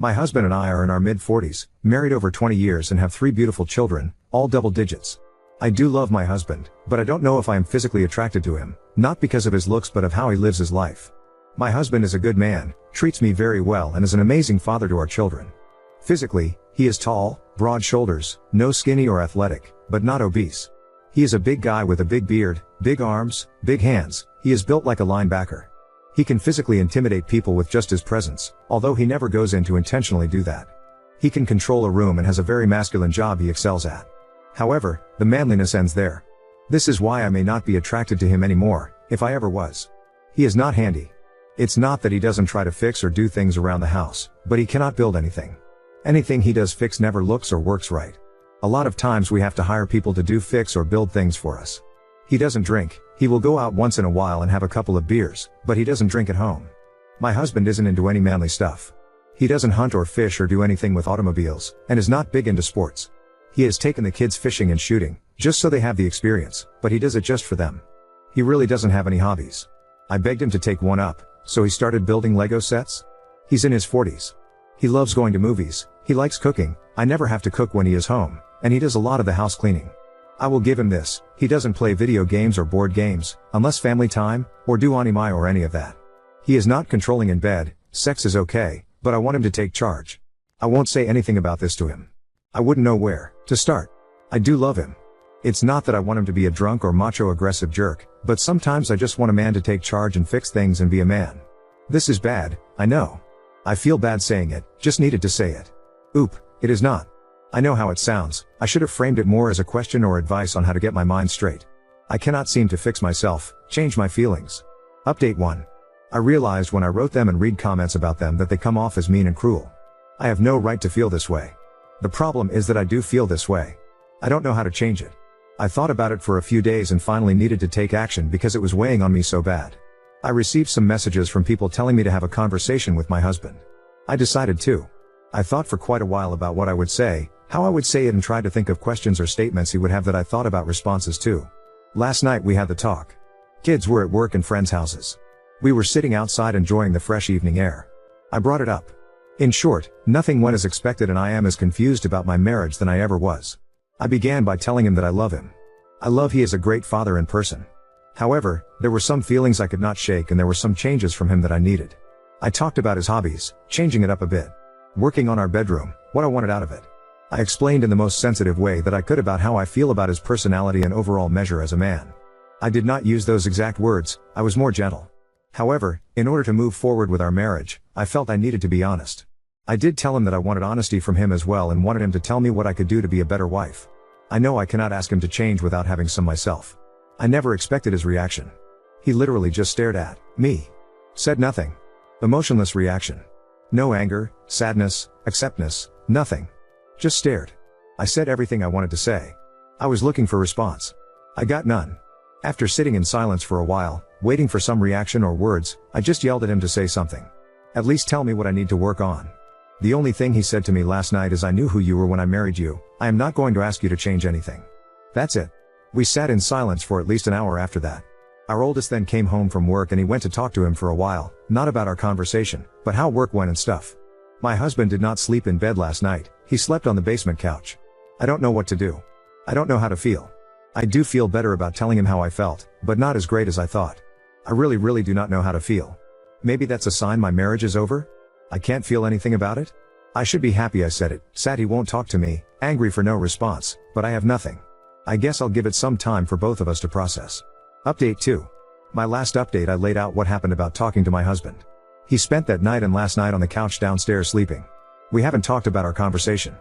My husband and I are in our mid-40s, married over 20 years and have 3 beautiful children, all double digits. I do love my husband, but I don't know if I am physically attracted to him, not because of his looks but of how he lives his life. My husband is a good man, treats me very well and is an amazing father to our children. Physically, he is tall, broad shoulders, no skinny or athletic, but not obese. He is a big guy with a big beard, big arms, big hands. He is built like a linebacker. He can physically intimidate people with just his presence, although he never goes in to intentionally do that. He can control a room and has a very masculine job he excels at. However, the manliness ends there. This is why I may not be attracted to him anymore, if I ever was. He is not handy. It's not that he doesn't try to fix or do things around the house, but he cannot build anything. Anything he does fix never looks or works right. A lot of times we have to hire people to do fix or build things for us. He doesn't drink. He will go out once in a while and have a couple of beers, but he doesn't drink at home. My husband isn't into any manly stuff. He doesn't hunt or fish or do anything with automobiles, and is not big into sports. He has taken the kids fishing and shooting, just so they have the experience, but he does it just for them. He really doesn't have any hobbies. I begged him to take one up, so he started building Lego sets. He's in his 40s. He loves going to movies, he likes cooking. I never have to cook when he is home, and he does a lot of the house cleaning. I will give him this, he doesn't play video games or board games, unless family time, or do anime or any of that. He is not controlling in bed, sex is okay, but I want him to take charge. I won't say anything about this to him. I wouldn't know where to start. I do love him. It's not that I want him to be a drunk or macho aggressive jerk, but sometimes I just want a man to take charge and fix things and be a man. This is bad, I know. I feel bad saying it, just needed to say it. Oop, it is not. I know how it sounds. I should have framed it more as a question or advice on how to get my mind straight. I cannot seem to fix myself, change my feelings. Update 1. I realized when I wrote them and read comments about them that they come off as mean and cruel. I have no right to feel this way. The problem is that I do feel this way. I don't know how to change it. I thought about it for a few days and finally needed to take action because it was weighing on me so bad. I received some messages from people telling me to have a conversation with my husband. I decided to. I thought for quite a while about what I would say, how I would say it, and tried to think of questions or statements he would have that I thought about responses to. Last night we had the talk. Kids were at work and friends' houses. We were sitting outside enjoying the fresh evening air. I brought it up. In short, nothing went as expected and I am as confused about my marriage than I ever was. I began by telling him that I love him. I love he is a great father in person. However, there were some feelings I could not shake and there were some changes from him that I needed. I talked about his hobbies, changing it up a bit. Working on our bedroom, what I wanted out of it. I explained in the most sensitive way that I could about how I feel about his personality and overall measure as a man. I did not use those exact words, I was more gentle. However, in order to move forward with our marriage, I felt I needed to be honest. I did tell him that I wanted honesty from him as well and wanted him to tell me what I could do to be a better wife. I know I cannot ask him to change without having some myself. I never expected his reaction. He literally just stared at me. Said nothing. Emotionless reaction. No anger, sadness, acceptance, nothing. Just stared. I said everything I wanted to say. I was looking for response. I got none. After sitting in silence for a while, waiting for some reaction or words, I just yelled at him to say something. At least tell me what I need to work on. The only thing he said to me last night is, I knew who you were when I married you. I am not going to ask you to change anything. That's it. We sat in silence for at least an hour after that. Our oldest then came home from work and he went to talk to him for a while, not about our conversation, but how work went and stuff. My husband did not sleep in bed last night, he slept on the basement couch. I don't know what to do. I don't know how to feel. I do feel better about telling him how I felt, but not as great as I thought. I really do not know how to feel. Maybe that's a sign my marriage is over? I can't feel anything about it? I should be happy I said it, sad he won't talk to me, angry for no response, but I have nothing. I guess I'll give it some time for both of us to process. Update 2. My last update I laid out what happened about talking to my husband. He spent that night and last night on the couch downstairs sleeping. We haven't talked about our conversation.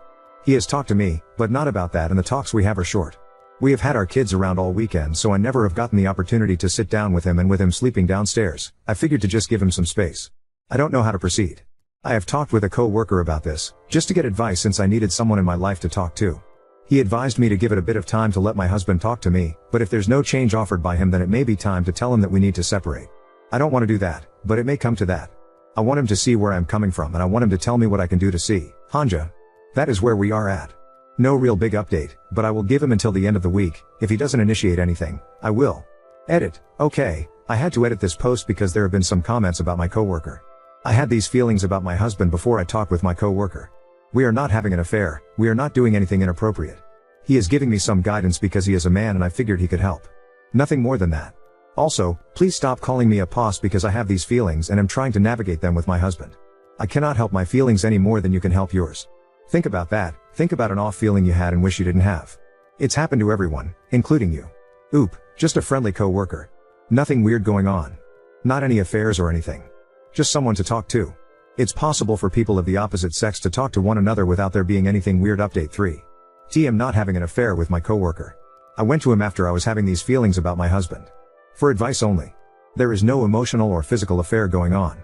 He has talked to me, but not about that, and the talks we have are short. We have had our kids around all weekend, so I never have gotten the opportunity to sit down with him, and with him sleeping downstairs, I figured to just give him some space. I don't know how to proceed. I have talked with a co-worker about this, just to get advice since I needed someone in my life to talk to. He advised me to give it a bit of time to let my husband talk to me, but if there's no change offered by him then it may be time to tell him that we need to separate. I don't want to do that, but it may come to that. I want him to see where I'm coming from and I want him to tell me what I can do to see. Hanja. That is where we are at. No real big update, but I will give him until the end of the week. If he doesn't initiate anything, I will. Edit. Okay, I had to edit this post because there have been some comments about my coworker. I had these feelings about my husband before I talked with my co-worker. We are not having an affair, we are not doing anything inappropriate. He is giving me some guidance because he is a man and I figured he could help. Nothing more than that. Also, please stop calling me a poss because I have these feelings and am trying to navigate them with my husband. I cannot help my feelings any more than you can help yours. Think about that, think about an off feeling you had and wish you didn't have. It's happened to everyone, including you. Oop, just a friendly co-worker. Nothing weird going on. Not any affairs or anything. Just someone to talk to. It's possible for people of the opposite sex to talk to one another without there being anything weird. Update 3. I'm not having an affair with my coworker. I went to him after I was having these feelings about my husband. For advice only. There is no emotional or physical affair going on.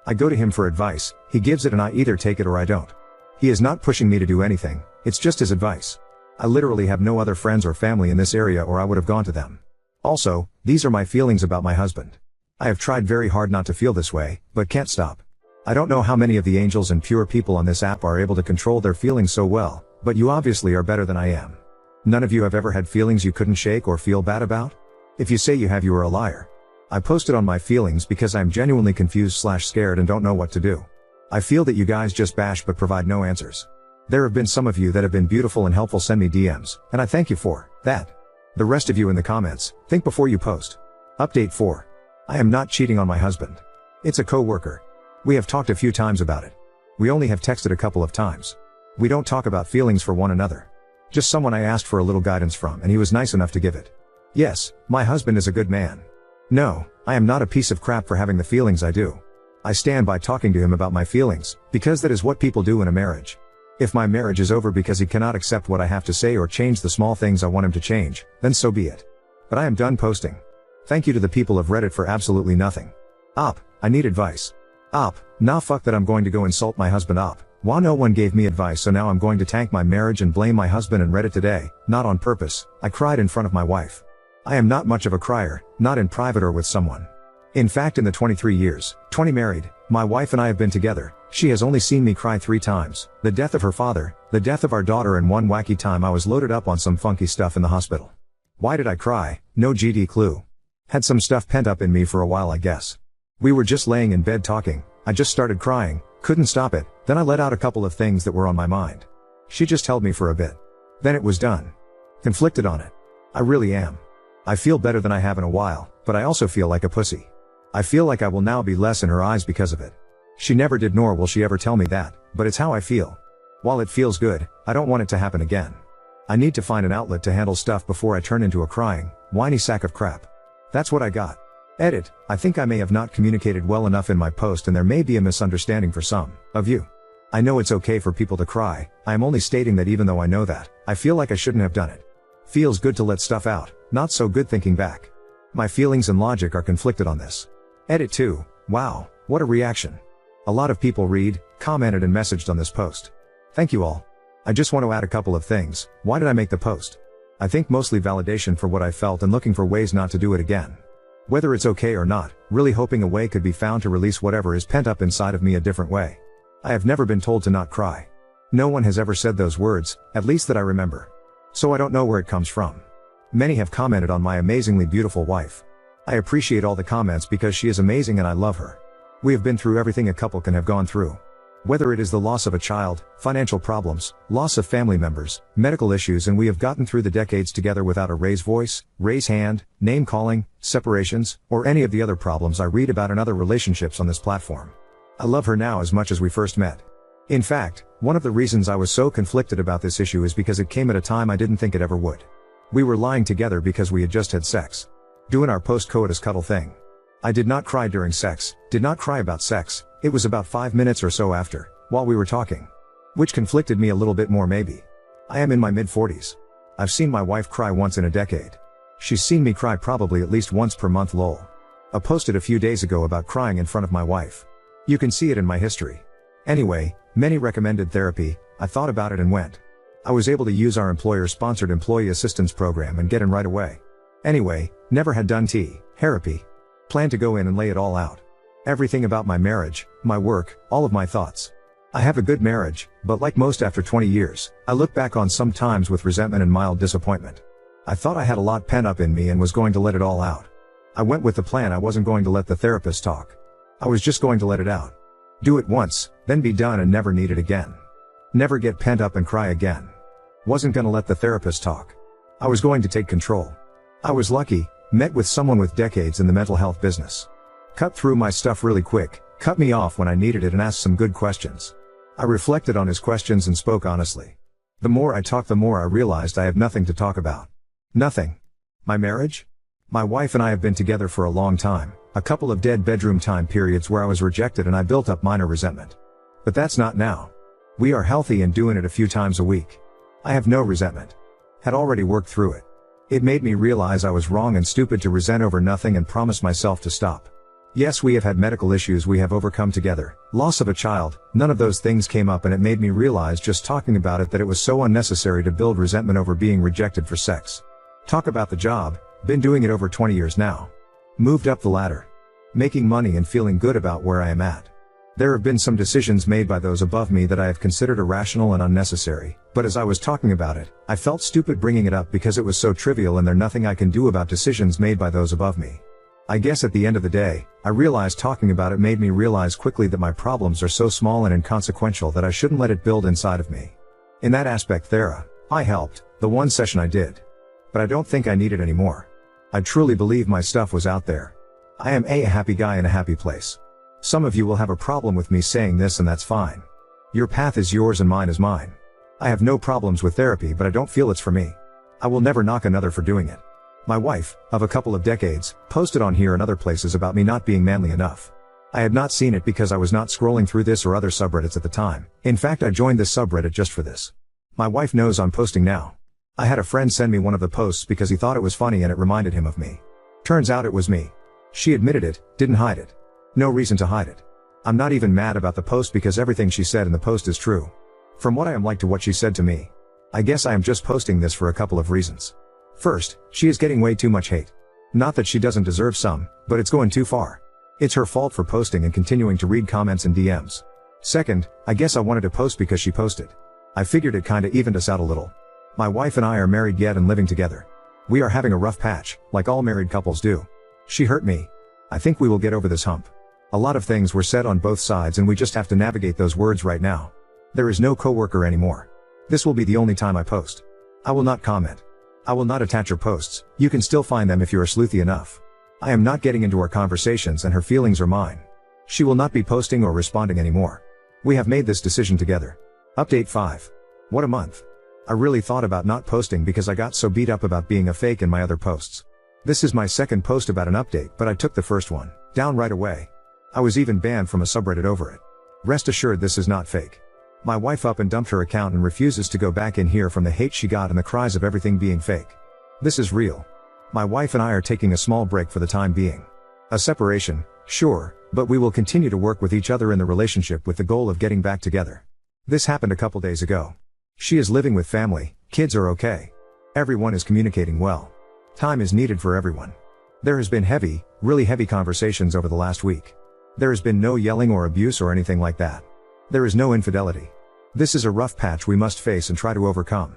I go to him for advice, he gives it and I either take it or I don't. He is not pushing me to do anything, it's just his advice. I literally have no other friends or family in this area or I would have gone to them. Also, these are my feelings about my husband. I have tried very hard not to feel this way, but can't stop. I don't know how many of the angels and pure people on this app are able to control their feelings so well, but you obviously are better than I am. None of you have ever had feelings you couldn't shake or feel bad about? If you say you have, you are a liar. I posted on my feelings because I'm genuinely confused/scared and don't know what to do. I feel that you guys just bash but provide no answers. There have been some of you that have been beautiful and helpful, send me DMs, and I thank you for that. The rest of you in the comments, think before you post. Update 4. I am not cheating on my husband. It's a co-worker. We have talked a few times about it. We only have texted a couple of times. We don't talk about feelings for one another. Just someone I asked for a little guidance from and he was nice enough to give it. Yes, my husband is a good man. No, I am not a piece of crap for having the feelings I do. I stand by talking to him about my feelings, because that is what people do in a marriage. If my marriage is over because he cannot accept what I have to say or change the small things I want him to change, then so be it. But I am done posting. Thank you to the people of Reddit for absolutely nothing. Op, I need advice. Op, nah fuck that, I'm going to go insult my husband. Op, wow, no one gave me advice, so now I'm going to tank my marriage and blame my husband and Reddit today, not on purpose. I cried in front of my wife. I am not much of a crier, not in private or with someone. In fact, in the 23 years, 20 married, my wife and I have been together, she has only seen me cry 3 times, the death of her father, the death of our daughter, and one wacky time I was loaded up on some funky stuff in the hospital. Why did I cry? No GD clue. Had some stuff pent up in me for a while, I guess. We were just laying in bed talking, I just started crying, couldn't stop it, then I let out a couple of things that were on my mind. She just held me for a bit. Then it was done. Conflicted on it. I really am. I feel better than I have in a while, but I also feel like a pussy. I feel like I will now be less in her eyes because of it. She never did, nor will she ever tell me that, but it's how I feel. While it feels good, I don't want it to happen again. I need to find an outlet to handle stuff before I turn into a crying, whiny sack of crap. That's what I got. Edit, I think I may have not communicated well enough in my post and there may be a misunderstanding for some of you. I know it's okay for people to cry, I am only stating that even though I know that, I feel like I shouldn't have done it. Feels good to let stuff out, not so good thinking back. My feelings and logic are conflicted on this. Edit 2, wow, what a reaction. A lot of people read, commented and messaged on this post. Thank you all. I just want to add a couple of things. Why did I make the post? I think mostly validation for what I felt and looking for ways not to do it again. Whether it's okay or not, really hoping a way could be found to release whatever is pent up inside of me a different way. I have never been told to not cry. No one has ever said those words, at least that I remember. So I don't know where it comes from. Many have commented on my amazingly beautiful wife. I appreciate all the comments because she is amazing and I love her. We have been through everything a couple can have gone through. Whether it is the loss of a child, financial problems, loss of family members, medical issues, and we have gotten through the decades together without a raised voice, raise hand, name calling, separations, or any of the other problems I read about in other relationships on this platform. I love her now as much as we first met. In fact, one of the reasons I was so conflicted about this issue is because it came at a time I didn't think it ever would. We were lying together because we had just had sex. Doing our post-coitus cuddle thing. I did not cry during sex, did not cry about sex, it was about 5 minutes or so after, while we were talking. Which conflicted me a little bit more maybe. I am in my mid-40s. I've seen my wife cry once in a decade. She's seen me cry probably at least once per month lol. I posted a few days ago about crying in front of my wife. You can see it in my history. Anyway, many recommended therapy, I thought about it and went. I was able to use our employer-sponsored employee assistance program and get in right away. Anyway, never had done therapy. Plan to go in and lay it all out. Everything about my marriage, my work, all of my thoughts. I have a good marriage, but like most after 20 years, I look back on some times with resentment and mild disappointment. I thought I had a lot pent up in me and was going to let it all out. I went with the plan I wasn't going to let the therapist talk. I was just going to let it out. Do it once, then be done and never need it again. Never get pent up and cry again. Wasn't gonna let the therapist talk. I was going to take control. I was lucky, met with someone with decades in the mental health business. Cut through my stuff really quick, cut me off when I needed it and asked some good questions. I reflected on his questions and spoke honestly. The more I talked, the more I realized I have nothing to talk about. Nothing. My marriage? My wife and I have been together for a long time, a couple of dead bedroom time periods where I was rejected and I built up minor resentment. But that's not now. We are healthy and doing it a few times a week. I have no resentment. Had already worked through it. It made me realize I was wrong and stupid to resent over nothing and promise myself to stop. Yes, we have had medical issues we have overcome together, loss of a child, none of those things came up and it made me realize just talking about it that it was so unnecessary to build resentment over being rejected for sex. Talk about the job, been doing it over 20 years now. Moved up the ladder. Making money and feeling good about where I am at. There have been some decisions made by those above me that I have considered irrational and unnecessary, but as I was talking about it, I felt stupid bringing it up because it was so trivial and there's nothing I can do about decisions made by those above me. I guess at the end of the day, I realized talking about it made me realize quickly that my problems are so small and inconsequential that I shouldn't let it build inside of me. In that aspect I helped, the one session I did. But I don't think I need it anymore. I truly believe my stuff was out there. I am a happy guy in a happy place. Some of you will have a problem with me saying this and that's fine. Your path is yours and mine is mine. I have no problems with therapy but I don't feel it's for me. I will never knock another for doing it. My wife, of a couple of decades, posted on here and other places about me not being manly enough. I had not seen it because I was not scrolling through this or other subreddits at the time. In fact, I joined this subreddit just for this. My wife knows I'm posting now. I had a friend send me one of the posts because he thought it was funny and it reminded him of me. Turns out it was me. She admitted it, didn't hide it. No reason to hide it. I'm not even mad about the post because everything she said in the post is true. From what I am like to what she said to me. I guess I am just posting this for a couple of reasons. First, she is getting way too much hate. Not that she doesn't deserve some, but it's going too far. It's her fault for posting and continuing to read comments and DMs. Second, I guess I wanted to post because she posted. I figured it kinda evened us out a little. My wife and I are married yet and living together. We are having a rough patch, like all married couples do. She hurt me. I think we will get over this hump. A lot of things were said on both sides and we just have to navigate those words right now. There is no coworker anymore. This will be the only time I post. I will not comment. I will not attach her posts, you can still find them if you are sleuthy enough. I am not getting into our conversations and her feelings are mine. She will not be posting or responding anymore. We have made this decision together. Update 5. What a month. I really thought about not posting because I got so beat up about being a fake in my other posts. This is my second post about an update but I took the first one down right away. I was even banned from a subreddit over it. Rest assured this is not fake. My wife up and dumped her account and refuses to go back in here from the hate she got and the cries of everything being fake. This is real. My wife and I are taking a small break for the time being. A separation, sure, but we will continue to work with each other in the relationship with the goal of getting back together. This happened a couple days ago. She is living with family, kids are okay. Everyone is communicating well. Time is needed for everyone. There has been heavy, really heavy conversations over the last week. There has been no yelling or abuse or anything like that. There is no infidelity. This is a rough patch we must face and try to overcome.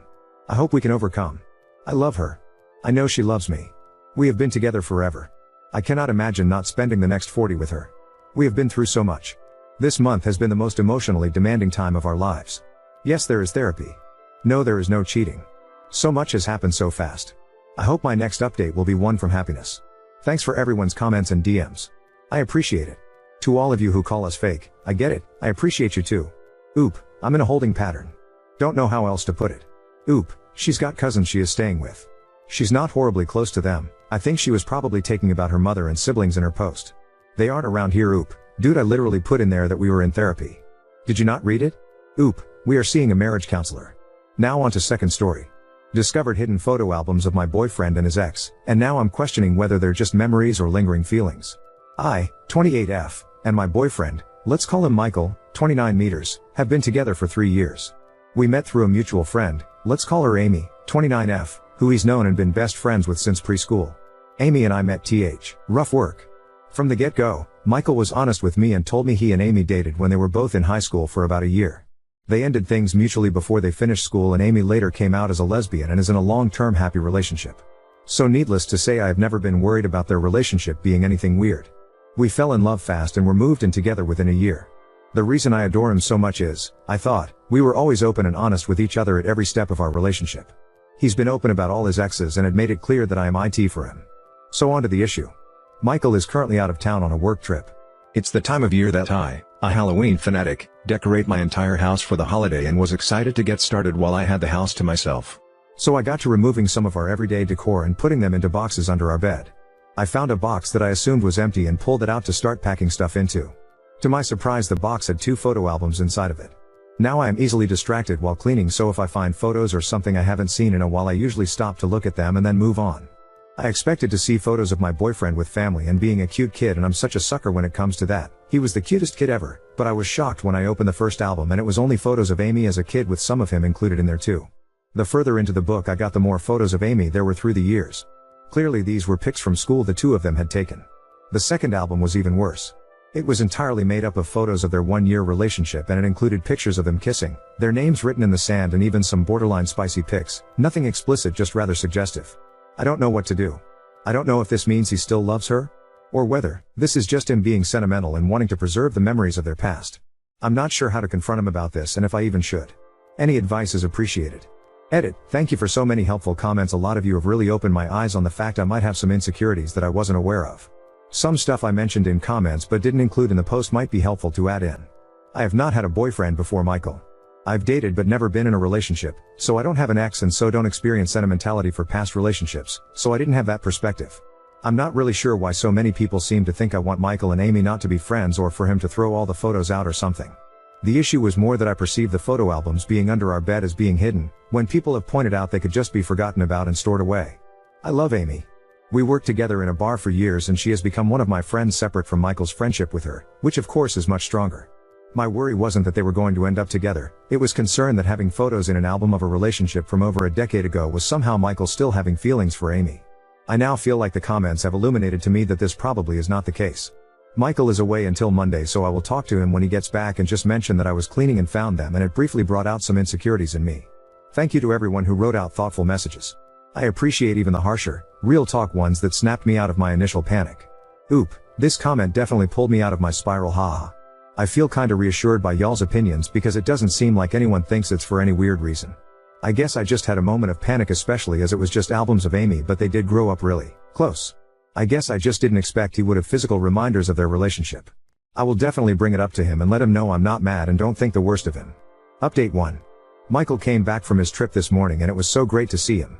I hope we can overcome. I love her. I know she loves me. We have been together forever. I cannot imagine not spending the next 40 with her. We have been through so much. This month has been the most emotionally demanding time of our lives. Yes, there is therapy. No, there is no cheating. So much has happened so fast. I hope my next update will be one from happiness. Thanks for everyone's comments and DMs. I appreciate it. To all of you who call us fake, I get it, I appreciate you too. Oop, I'm in a holding pattern. Don't know how else to put it. Oop, she's got cousins she is staying with. She's not horribly close to them, I think she was probably taking about her mother and siblings in her post. They aren't around here. Oop, dude, I literally put in there that we were in therapy. Did you not read it? Oop, we are seeing a marriage counselor. Now on to second story. Discovered hidden photo albums of my boyfriend and his ex, and now I'm questioning whether they're just memories or lingering feelings. I, 28F, and my boyfriend, let's call him Michael, 29 meters, have been together for 3 years. We met through a mutual friend, let's call her Amy, 29F, who he's known and been best friends with since preschool. Amy and I met rough work. From the get-go, Michael was honest with me and told me he and Amy dated when they were both in high school for about a year. They ended things mutually before they finished school and Amy later came out as a lesbian and is in a long-term happy relationship. So needless to say I have never been worried about their relationship being anything weird. We fell in love fast and were moved in together within a year. The reason I adore him so much is, I thought, we were always open and honest with each other at every step of our relationship. He's been open about all his exes and had made it clear that I am IT for him. So on to the issue. Michael is currently out of town on a work trip. It's the time of year that I, a Halloween fanatic, decorate my entire house for the holiday and was excited to get started while I had the house to myself. So I got to removing some of our everyday decor and putting them into boxes under our bed. I found a box that I assumed was empty and pulled it out to start packing stuff into. To my surprise, the box had 2 photo albums inside of it. Now I am easily distracted while cleaning, so if I find photos or something I haven't seen in a while, I usually stop to look at them and then move on. I expected to see photos of my boyfriend with family and being a cute kid, and I'm such a sucker when it comes to that. He was the cutest kid ever, but I was shocked when I opened the first album and it was only photos of Amy as a kid with some of him included in there too. The further into the book I got, the more photos of Amy there were through the years. Clearly these were pics from school the 2 of them had taken. The second album was even worse. It was entirely made up of photos of their 1-year relationship, and it included pictures of them kissing, their names written in the sand, and even some borderline spicy pics. Nothing explicit, just rather suggestive. I don't know what to do. I don't know if this means he still loves her, or whether this is just him being sentimental and wanting to preserve the memories of their past. I'm not sure how to confront him about this, and if I even should. Any advice is appreciated. Edit. Thank you for so many helpful comments. A lot of you have really opened my eyes on the fact I might have some insecurities that I wasn't aware of. Some stuff I mentioned in comments but didn't include in the post might be helpful to add in. I have not had a boyfriend before Michael. I've dated but never been in a relationship, so I don't have an ex and so don't experience sentimentality for past relationships, so I didn't have that perspective. I'm not really sure why so many people seem to think I want Michael and Amy not to be friends, or for him to throw all the photos out or something. The issue was more that I perceived the photo albums being under our bed as being hidden, when people have pointed out they could just be forgotten about and stored away. I love Amy. We worked together in a bar for years and she has become one of my friends separate from Michael's friendship with her, which of course is much stronger. My worry wasn't that they were going to end up together, it was concern that having photos in an album of a relationship from over a decade ago was somehow Michael still having feelings for Amy. I now feel like the comments have illuminated to me that this probably is not the case. Michael is away until Monday, so I will talk to him when he gets back and just mention that I was cleaning and found them, and it briefly brought out some insecurities in me. Thank you to everyone who wrote out thoughtful messages. I appreciate even the harsher, real talk ones that snapped me out of my initial panic. Oop, this comment definitely pulled me out of my spiral, haha. I feel kinda reassured by y'all's opinions because it doesn't seem like anyone thinks it's for any weird reason. I guess I just had a moment of panic, especially as it was just albums of Amy, but they did grow up really close. I guess I just didn't expect he would have physical reminders of their relationship. I will definitely bring it up to him and let him know I'm not mad and don't think the worst of him. Update 1. Michael came back from his trip this morning and it was so great to see him.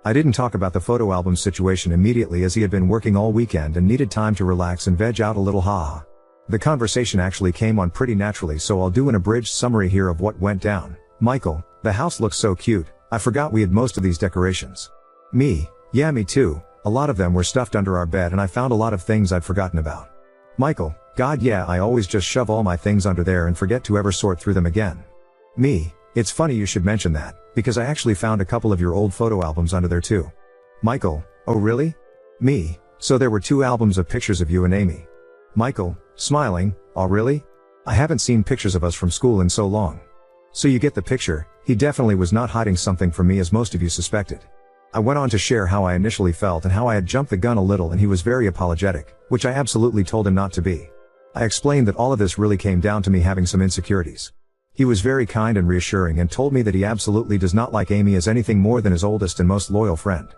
I didn't talk about the photo album situation immediately as he had been working all weekend and needed time to relax and veg out a little, haha. The conversation actually came on pretty naturally, so I'll do an abridged summary here of what went down. Michael, the house looks so cute, I forgot we had most of these decorations. Me, yeah, me too, a lot of them were stuffed under our bed and I found a lot of things I'd forgotten about. Michael, God yeah, I always just shove all my things under there and forget to ever sort through them again. Me, it's funny you should mention that, because I actually found a couple of your old photo albums under there too. Michael, oh really? Me, so there were 2 albums of pictures of you and Amy. Michael, smiling, oh really? I haven't seen pictures of us from school in so long. So you get the picture, he definitely was not hiding something from me as most of you suspected. I went on to share how I initially felt and how I had jumped the gun a little, and he was very apologetic, which I absolutely told him not to be. I explained that all of this really came down to me having some insecurities. He was very kind and reassuring and told me that he absolutely does not like Amy as anything more than his oldest and most loyal friend.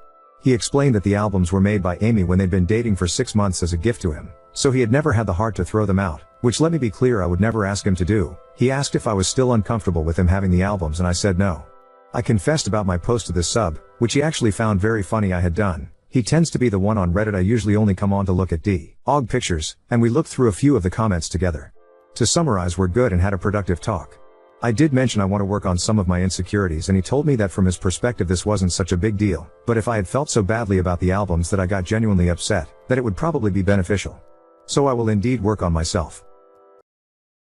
He explained that the albums were made by Amy when they'd been dating for 6 months as a gift to him, so he had never had the heart to throw them out, which let me be clear I would never ask him to do. He asked if I was still uncomfortable with him having the albums and I said no. I confessed about my post to this sub, which he actually found very funny I had done. He tends to be the one on Reddit I usually only come on to look at dog pictures, and we looked through a few of the comments together. To summarize, we're good and had a productive talk. I did mention I want to work on some of my insecurities and he told me that from his perspective this wasn't such a big deal, but if I had felt so badly about the albums that I got genuinely upset, that it would probably be beneficial. So I will indeed work on myself.